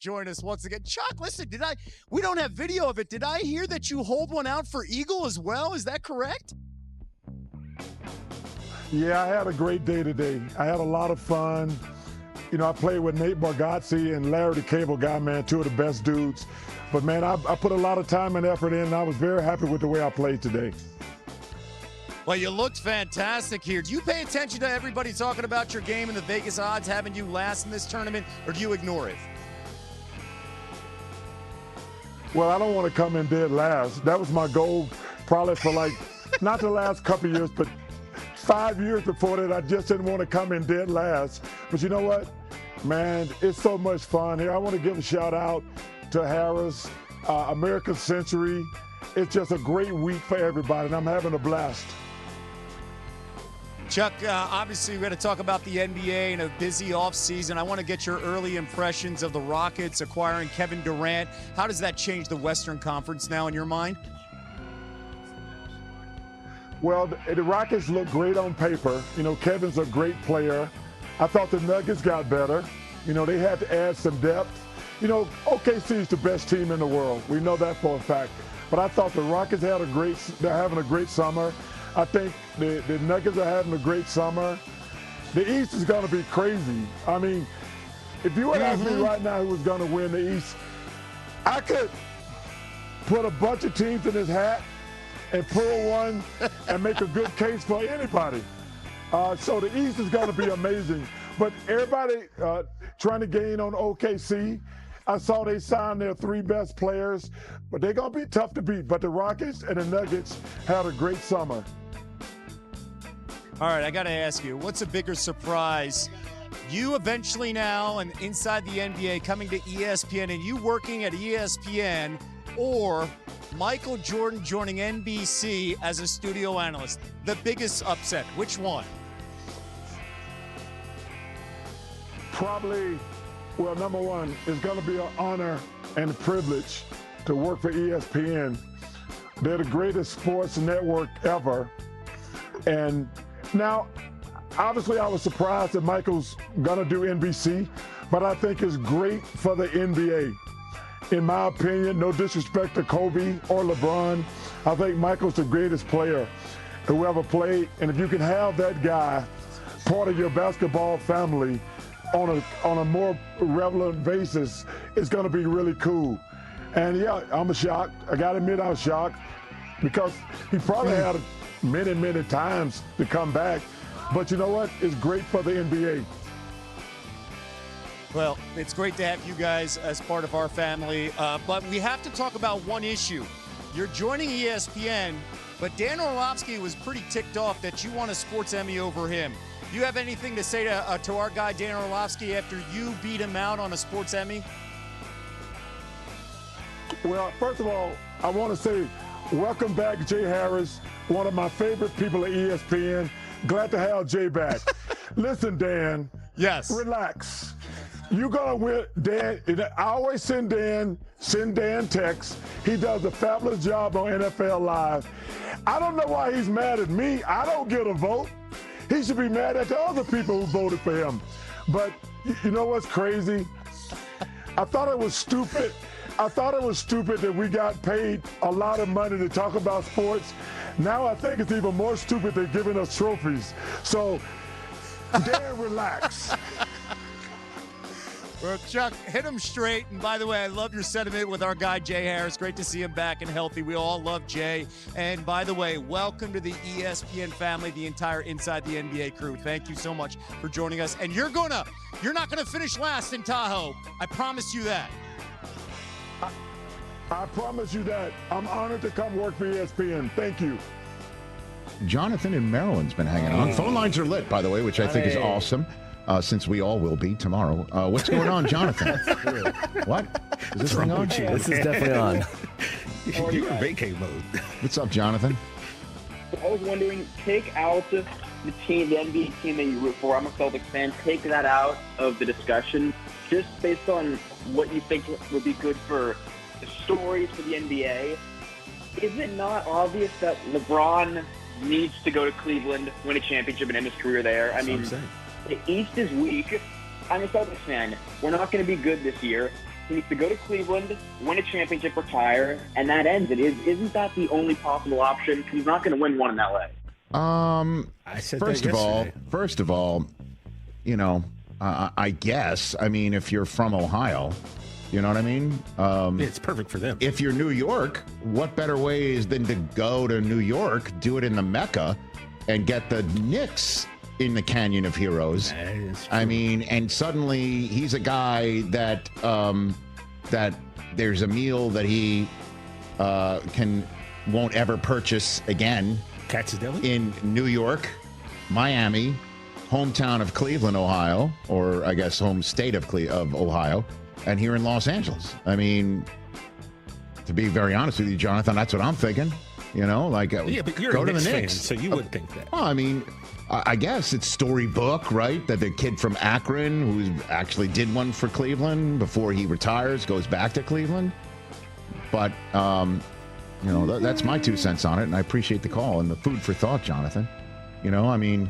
join us once again. Chuck, listen, we don't have video of it. Did I hear that you hold one out for Eagle as well? Is that correct? Yeah, I had a great day today. I had a lot of fun. You know, I played with Nate Bargatze and Larry the Cable Guy, man, two of the best dudes. But, man, I put a lot of time and effort in, and I was very happy with the way I played today. Well, you looked fantastic here. Do you pay attention to everybody talking about your game and the Vegas odds having you last in this tournament, or do you ignore it? Well, I don't want to come in dead last. That was my goal probably for, like, not the last couple of years, but 5 years before that. I just didn't want to come in dead last. But you know what? Man, it's so much fun here. I want to give a shout out to Harris, American Century. It's just a great week for everybody, and I'm having a blast. Chuck, obviously we're going to talk about the NBA and a busy offseason. I want to get your early impressions of the Rockets acquiring Kevin Durant. How does that change the Western Conference now in your mind? Well, the Rockets look great on paper. You know, Kevin's a great player. I thought the Nuggets got better. You know, they had to add some depth. You know, OKC is the best team in the world. We know that for a fact. But I thought the Rockets they're having a great summer. I think the Nuggets are having a great summer. The East is going to be crazy. I mean, if you would ask me right now who was going to win the East, I could put a bunch of teams in his hat and pull one and make a good case for anybody. So the East is going to be amazing. But everybody trying to gain on OKC. I saw they signed their 3 best players, but they're going to be tough to beat. But the Rockets and the Nuggets had a great summer. All right, I got to ask you, what's a bigger surprise? You eventually now and inside the NBA coming to ESPN and you working at ESPN, or Michael Jordan joining NBC as a studio analyst? The biggest upset, which one? Probably, well, number one, it's going to be an honor and a privilege to work for ESPN. They're the greatest sports network ever. And now, obviously, I was surprised that Michael's going to do NBC, but I think it's great for the NBA. In my opinion, no disrespect to Kobe or LeBron, I think Michael's the greatest player who ever played. And if you can have that guy part of your basketball family on a more relevant basis, it's going to be really cool. And yeah, I'm shocked. I got to admit I was shocked because he probably had many times to come back. But you know what? It's great for the NBA. Well, it's great to have you guys as part of our family, but we have to talk about one issue. You're joining ESPN, but Dan Orlovsky was pretty ticked off that you won a Sports Emmy over him. Do you have anything to say to our guy Dan Orlovsky after you beat him out on a Sports Emmy? Well, first of all, I want to say welcome back, Jay Harris, one of my favorite people at ESPN. Glad to have Jay back. Listen, Dan. Yes. Relax. You're going to win, Dan. I always send Dan texts. He does a fabulous job on NFL Live. I don't know why he's mad at me. I don't get a vote. He should be mad at the other people who voted for him. But you know what's crazy? I thought it was stupid. I thought it was stupid that we got paid a lot of money to talk about sports. Now I think it's even more stupid than giving us trophies. So, Dan, relax. Well, Chuck, hit him straight. And by the way, I love your sentiment with our guy, Jay Harris. Great to see him back and healthy. We all love Jay. And by the way, welcome to the ESPN family, the entire Inside the NBA crew. Thank you so much for joining us. And you're not gonna finish last in Tahoe. I promise you that. I promise you that. I'm honored to come work for ESPN. Thank you. Jonathan in Maryland's been hanging on. Phone lines are lit, by the way, which I think is awesome. Since we all will be tomorrow. What's going on, Jonathan? What? Is this thing on? This is definitely on. You're in vacay mode. What's up, Jonathan? I was wondering, take out the team, the NBA team that you root for. I'm a Celtics fan. Take that out of the discussion, just based on what you think would be good for the stories for the NBA. Is it not obvious that LeBron needs to go to Cleveland, win a championship, and end his career there? I mean, the East is weak. I'm a Celtics fan. We're not going to be good this year. He needs to go to Cleveland, win a championship, retire, and that ends it. Isn't that the only possible option? He's not going to win one in LA. I said First of all, you know, I guess. I mean, if you're from Ohio, you know what I mean? It's perfect for them. If you're New York, what better way is than to go to New York, do it in the Mecca, and get the Knicks in the Canyon of Heroes? That is true. I mean, and suddenly he's a guy that that there's a meal that he won't ever purchase again. Katz's Deli? In New York, Miami, hometown of Cleveland, Ohio, or I guess home state of Ohio, and here in Los Angeles. I mean, to be very honest with you, Jonathan, that's what I'm thinking. You know, like yeah, but you're go a to Knicks the fan, Knicks. so you would think that. Well, I mean, I guess it's storybook, right? That the kid from Akron, who actually did one for Cleveland before he retires, goes back to Cleveland. But you know, that's my 2 cents on it, and I appreciate the call and the food for thought, Jonathan. You know, I mean,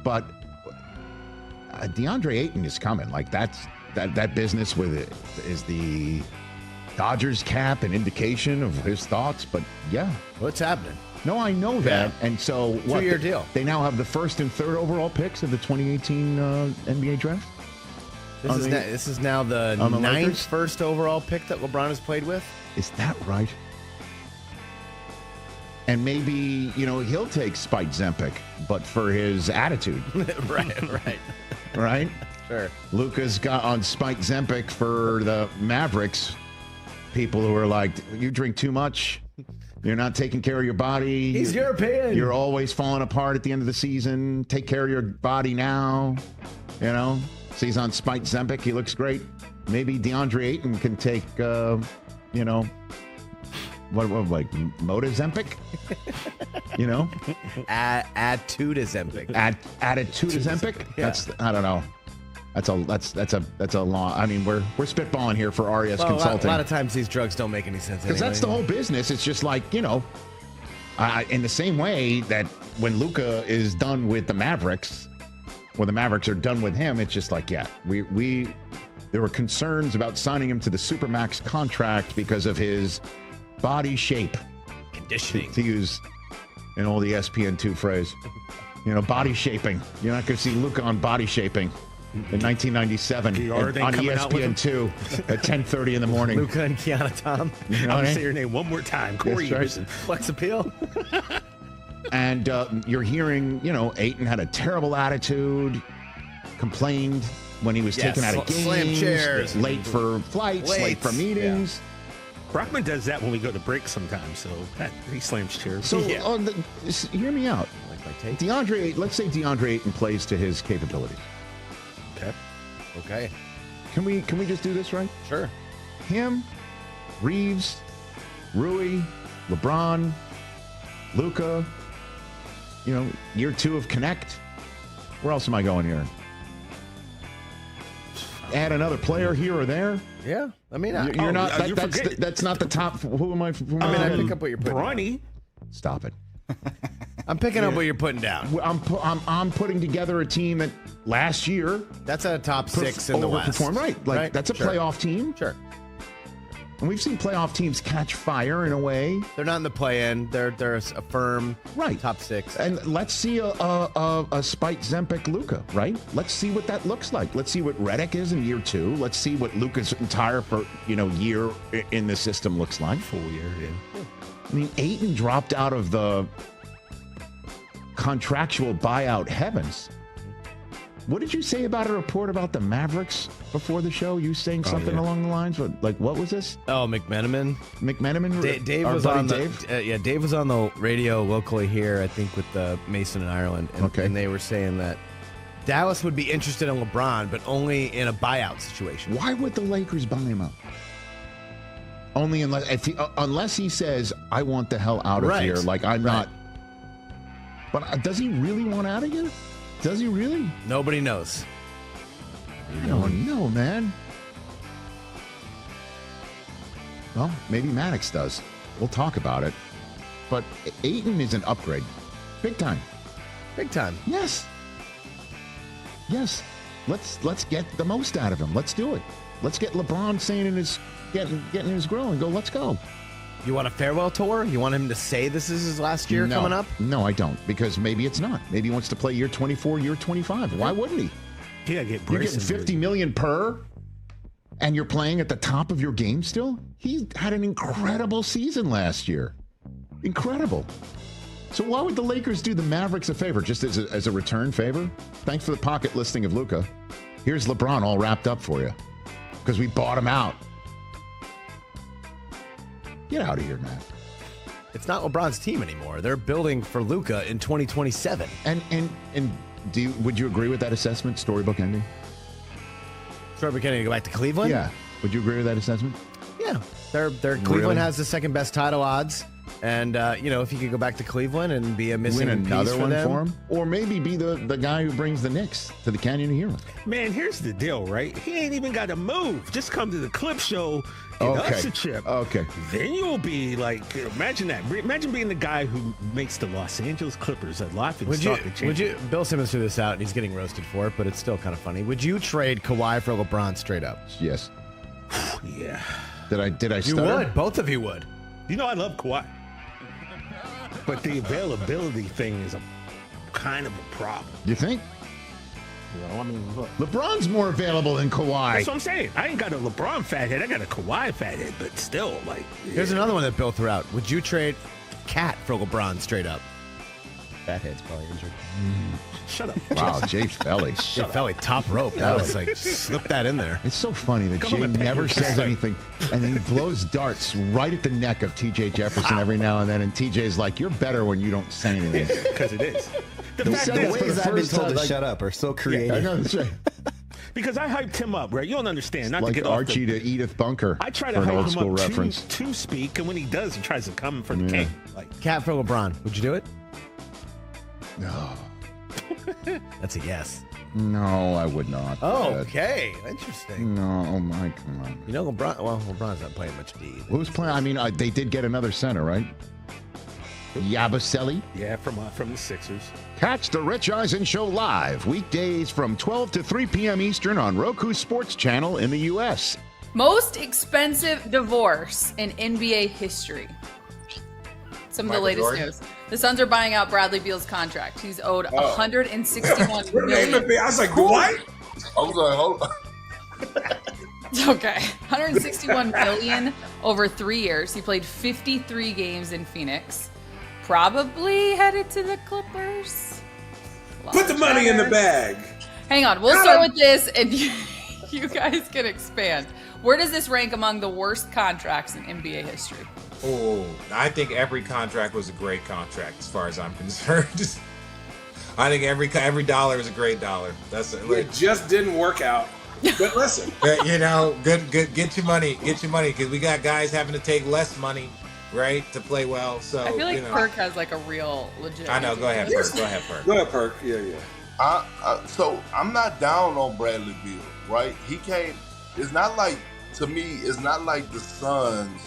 but DeAndre Ayton is coming. Like that business with it is the Dodgers cap an indication of his thoughts. But yeah, what's happening? No, I know that. And so what? 2-year deal. They now have the 1st and 3rd overall picks of the 2018 NBA draft. This is now the 9th first overall pick that LeBron has played with. Is that right? And maybe, you know, he'll take Spike Zempic, but for his attitude. Right? Sure. Luka's got on Spike Zempic for the Mavericks. People who are like, you drink too much. You're not taking care of your body. He's European. You're always falling apart at the end of the season. Take care of your body now. You know? So he's on Spike Zempic. He looks great. Maybe DeAndre Ayton can take, you know, what like Moda Zempic? You know? Attitude Zempic. Attitude Zempic? Yeah. That's, I don't know. That's a long. I mean, we're spitballing here for RES Consulting. A lot of times these drugs don't make any sense. Because that's the whole business. It's just like, you know, in the same way that when Luka is done with the Mavericks, or the Mavericks are done with him, it's just like, yeah, there were concerns about signing him to the Supermax contract because of his body shape. Conditioning. To use an old ESPN2 phrase. You know, body shaping. You're not going to see Luka on body shaping. In 1997 on ESPN2 at 10:30 in the morning. Luka and Kiana Tom. You know I'll say your name one more time. Corey Anderson. Flex appeal. And you're hearing, you know, Ayton had a terrible attitude, complained when he was taken out of games, slam chairs, late for flights, late for meetings. Yeah. Brockman does that when we go to break sometimes, so he slams chairs. So hear me out. Like my take. Let's say DeAndre Ayton plays to his capabilities. Okay. Can we just do this right? Sure. Him, Reeves, Rui, LeBron, Luka, you know, year 2 of Connect. Where else am I going here? Add another player here or there. Yeah. I mean, you're not. That's not the top. Who am I? I pick up what you're putting Bronny. down. Stop it. I'm picking up what you're putting down. I'm putting together a team that last year that's a top 6 in the West. Overperformed, right? Like that's a playoff team. Sure. And we've seen playoff teams catch fire in a way. They're not in the play-in. They're a firm top 6. And let's see a Spike Zempic Luka, right? Let's see what that looks like. Let's see what Redick is in year 2. Let's see what Luka's entire year in the system looks like. Full year, yeah. I mean, Ayton dropped out of the contractual buyout heavens. What did you say about a report about the Mavericks before the show? You saying something along the lines of, like, what was this? Oh, McMenamin. Dave was on Dave? Dave was on the radio locally here, I think, with Mason in Ireland. And they were saying that Dallas would be interested in LeBron, but only in a buyout situation. Why would the Lakers buy him up? Only unless he says, I want the hell out of here. Like, I'm not. But does he really want out of here? Does he really? Nobody knows. I don't know, man. Well, maybe Maddox does. We'll talk about it. But Ayton is an upgrade. Big time. Big time. Yes. Let's get the most out of him. Let's do it. Let's get LeBron saying in his getting in his grill and go, let's go. You want a farewell tour? You want him to say this is his last year coming up? No, I don't, because maybe it's not. Maybe he wants to play year 24, year 25. Why wouldn't he? Yeah, get You're getting $50 million per, and you're playing at the top of your game still? He had an incredible season last year. Incredible. So why would the Lakers do the Mavericks a favor, just as a return favor? Thanks for the pocket listing of Luka. Here's LeBron all wrapped up for you, because we bought him out. Get out of here, man. It's not LeBron's team anymore. They're building for Luka in 2027. And would you agree with that assessment, storybook ending? Storybook ending to go back to Cleveland? Yeah. Would you agree with that assessment? Yeah. Cleveland has the second best title odds. And, if he could go back to Cleveland and be a missing win another piece one them. for him, or maybe be the guy who brings the Knicks to the Canyon of Heroes. Man, here's the deal, right? He ain't even got to move. Just come to the clip show, get us a chip. Okay. Then you'll be like, imagine that. Imagine being the guy who makes the Los Angeles Clippers a laughing stock. Would you? Bill Simmons threw this out, and he's getting roasted for it, but it's still kind of funny. Would you trade Kawhi for LeBron straight up? Yes. Yeah. Did I You stutter? would. Both of you would. You know I love Kawhi. But the availability thing is a kind of a problem. You think? I mean, look. LeBron's more available than Kawhi. That's what I'm saying. I ain't got a LeBron fathead. I got a Kawhi fathead, but still, like. Yeah. Here's another one that Bill threw out. Would you trade Cat for LeBron straight up? Fathead's probably injured. Shut up. Wow, Jay Felly. Jay Felly, top rope. That was like, slip that in there. It's so funny that Jay never says anything, and then he blows darts right at the neck of TJ Jefferson every now and then, and TJ's like, you're better when you don't say anything. Because it is. The ways I've been told to shut up are so creative. Yeah, I know, that's right. Because I hyped him up, right? You don't understand. Not like to get Archie to Edith Bunker. I try to for an hype old him school up reference. to speak, and when he does, he tries to come for the king. Like Cat for LeBron. Would you do it? No. That's a yes. No, I would not. Oh, okay. Interesting. No, oh my, come on. You know, LeBron's not playing much D. Who's playing? I mean, they did get another center, right? Yabusele? Yeah, from the Sixers. Catch the Rich Eisen Show live weekdays from 12 to 3 p.m. Eastern on Roku Sports Channel in the U.S. Most expensive divorce in NBA history. Some of the latest news. The Suns are buying out Bradley Beal's contract. He's owed $161 million. I was like, what? I was like, hold on. Okay. $161 million over 3 years. He played 53 games in Phoenix. Probably headed to the Clippers. Put the money in the bag. Hang on. We'll start with this, and you guys can expand. Where does this rank among the worst contracts in NBA history? Oh, I think every contract was a great contract as far as I'm concerned. I think every dollar is a great dollar. That's it. It just didn't work out. But listen, good. Get your money, because we got guys having to take less money, right, to play well. So I feel like Perk has like a real legit. I know. Go ahead, Perk. Go ahead, Perk. Yeah. So I'm not down on Bradley Beal, right? He came. It's not like, to me, it's not like the Suns.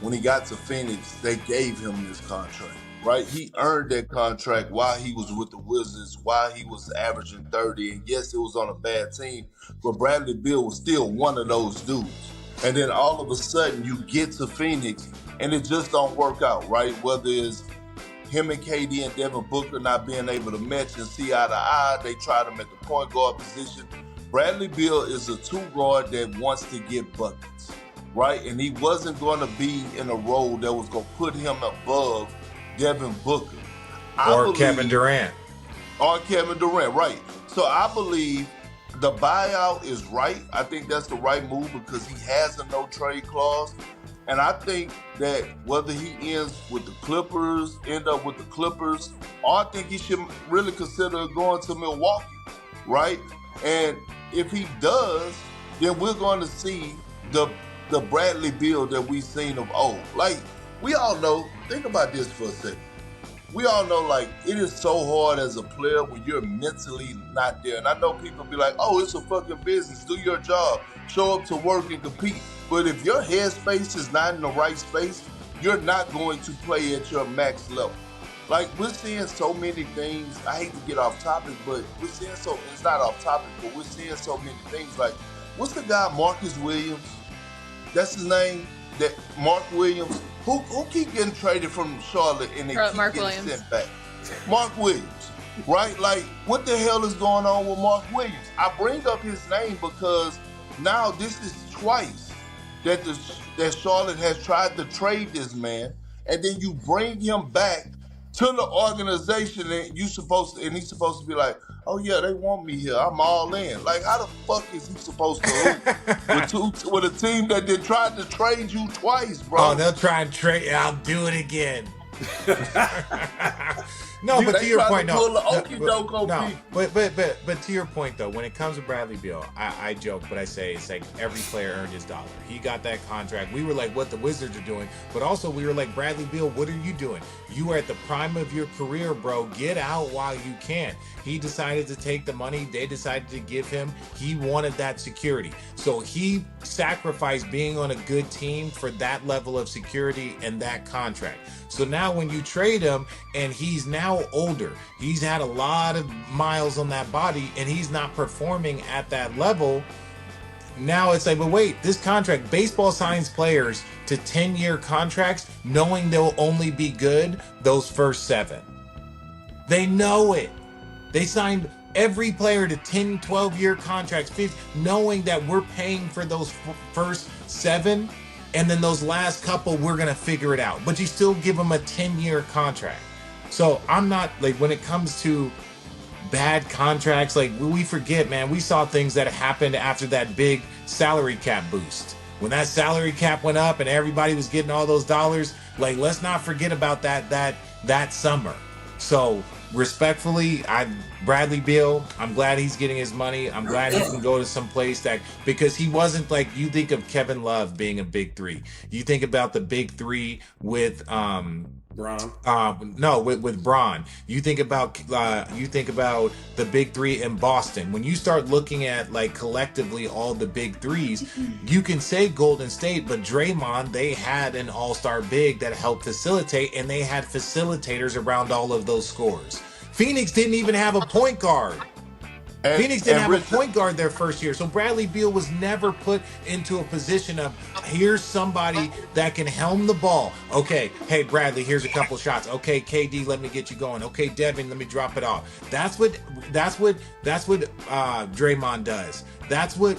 When he got to Phoenix, they gave him this contract, right? He earned that contract while he was with the Wizards, while he was averaging 30. And yes, it was on a bad team, but Bradley Beal was still one of those dudes. And then all of a sudden, you get to Phoenix, and it just don't work out, right? Whether it's him and KD and Devin Booker not being able to match and see eye to eye, they try them at the point guard position. Bradley Beal is a two guard that wants to get buckets, right? And he wasn't going to be in a role that was going to put him above Devin Booker. Or Kevin Durant. Or Kevin Durant, right. So I believe the buyout is right. I think that's the right move because he has a no-trade clause. And I think that whether he ends with the Clippers, or I think he should really consider going to Milwaukee, right? And if he does, then we're going to see the Bradley Beal that we've seen of old. Like, we all know, think about this for a second. We all know, like, it is so hard as a player when you're mentally not there. And I know people be like, oh, it's a fucking business. Do your job. Show up to work and compete. But if your headspace is not in the right space, you're not going to play at your max level. Like, we're seeing so many things. I hate to get off topic, but we're seeing it's not off topic, but we're seeing so many things. Like, what's the guy, Marcus Williams? That's his name. That Mark Williams. Who keep getting traded from Charlotte and they keep Mark getting Williams. sent back? Mark Williams, right? Like, what the hell is going on with Mark Williams? I bring up his name because now this is twice that Charlotte has tried to trade this man, and then you bring him back to the organization, and he's supposed to be like, oh yeah, they want me here. I'm all in. Like, how the fuck is he supposed to hoop with a team that they tried to trade you twice, bro? Oh, they'll try and trade. I'll do it again. No, but to your point, but to your point though, when it comes to Bradley Beal, I joke, but I say it's like every player earned his dollar. He got that contract. We were like, what the Wizards are doing, but also we were like, Bradley Beal, what are you doing? You are at the prime of your career, bro. Get out while you can. He decided to take the money. They decided to give him. He wanted that security. So he sacrificed being on a good team for that level of security and that contract. So now when you trade him and he's now older, he's had a lot of miles on that body and he's not performing at that level. Now it's like, but wait, this contract, baseball signs players to 10-year contracts knowing they'll only be good those first 7. They know it. They signed every player to 10, 12-year contracts, knowing that we're paying for those first 7, and then those last couple, we're going to figure it out. But you still give them a 10-year contract. So I'm not, like, when it comes to bad contracts, like, we forget, man, we saw things that happened after that big salary cap boost. When that salary cap went up and everybody was getting all those dollars, like, let's not forget about that summer. So respectfully, Bradley Beal, I'm glad he's getting his money. I'm glad he can go to some place that, because he wasn't like, you think of Kevin Love being a big 3. You think about the big 3 with Bron. With Bron. You think about the big 3 in Boston. When you start looking at like collectively all the big 3s, you can say Golden State, but Draymond, they had an all-star big that helped facilitate, and they had facilitators around all of those scores. Phoenix didn't even have a point guard. Phoenix didn't have a point guard their first year. So Bradley Beal was never put into a position of, here's somebody that can helm the ball. Okay, hey, Bradley, here's a couple shots. Okay, KD, let me get you going. Okay, Devin, let me drop it off. That's what Draymond does. That's what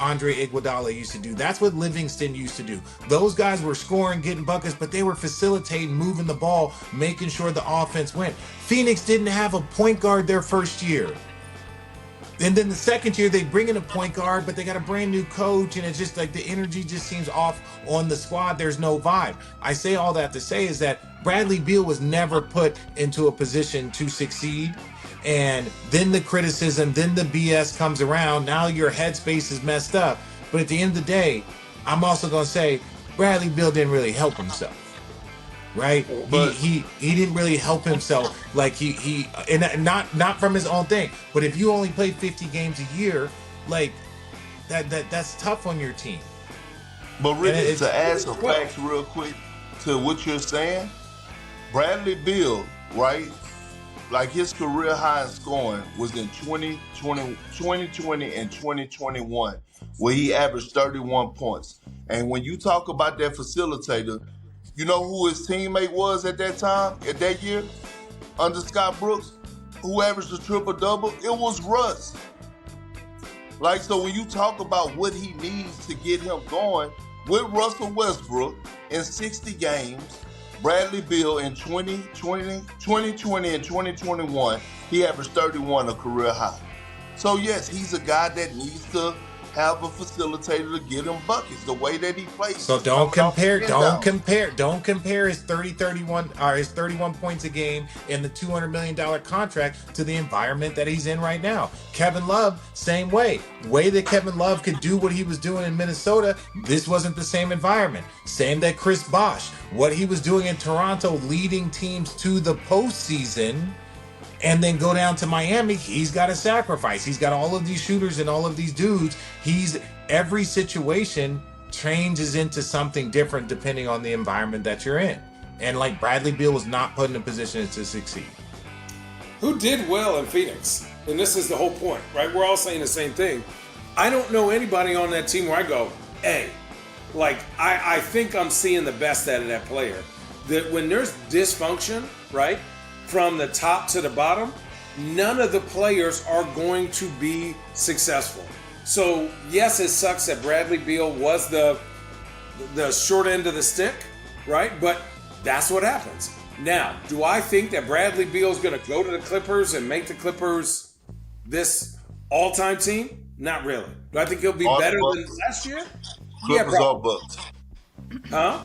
Andre Iguodala used to do. That's what Livingston used to do. Those guys were scoring, getting buckets, but they were facilitating, moving the ball, making sure the offense went. Phoenix didn't have a point guard their first year. And then the second year, they bring in a point guard, but they got a brand new coach, and it's just like the energy just seems off on the squad. There's no vibe. I say all that to say is that Bradley Beal was never put into a position to succeed. And then the criticism, then the BS comes around. Now your headspace is messed up. But at the end of the day, I'm also going to say Bradley Beal didn't really help himself. Right? But he didn't really help himself. Like he and not from his own thing. But if you only play 50 games a year, like that's tough on your team. But really, to add some facts real quick to what you're saying, Bradley Beal, right? Like his career high in scoring was in 2020 and 2021, where he averaged 31 points. And when you talk about that facilitator, you know who his teammate was at that time, at that year, under Scott Brooks, who averaged a triple-double? It was Russ. Like, so when you talk about what he needs to get him going, with Russell Westbrook in 60 games, Bradley Beal in 2020 and 2021, he averaged 31, a career high. So yes, he's a guy that needs to have a facilitator to get him buckets the way that he plays. So don't compare his 31 points a game in the $200 million contract to the environment that he's in right now. Kevin Love, same way. Way that Kevin Love could do what he was doing in Minnesota, this wasn't the same environment. Same that Chris Bosh, what he was doing in Toronto, leading teams to the postseason, and then go down to Miami, he's got to sacrifice. He's got all of these shooters and all of these dudes. Every situation changes into something different depending on the environment that you're in. And like Bradley Beal was not put in a position to succeed. Who did well in Phoenix? And this is the whole point, right? We're all saying the same thing. I don't know anybody on that team where I go, hey, like, I think I'm seeing the best out of that player. That when there's dysfunction, right, from the top to the bottom, none of the players are going to be successful. So, yes, it sucks that Bradley Beal was the short end of the stick, right? But that's what happens. Now, do I think that Bradley Beal is going to go to the Clippers and make the Clippers this all-time team? Not really. Do I think he'll be better than last year? Clippers or Bucks? Huh?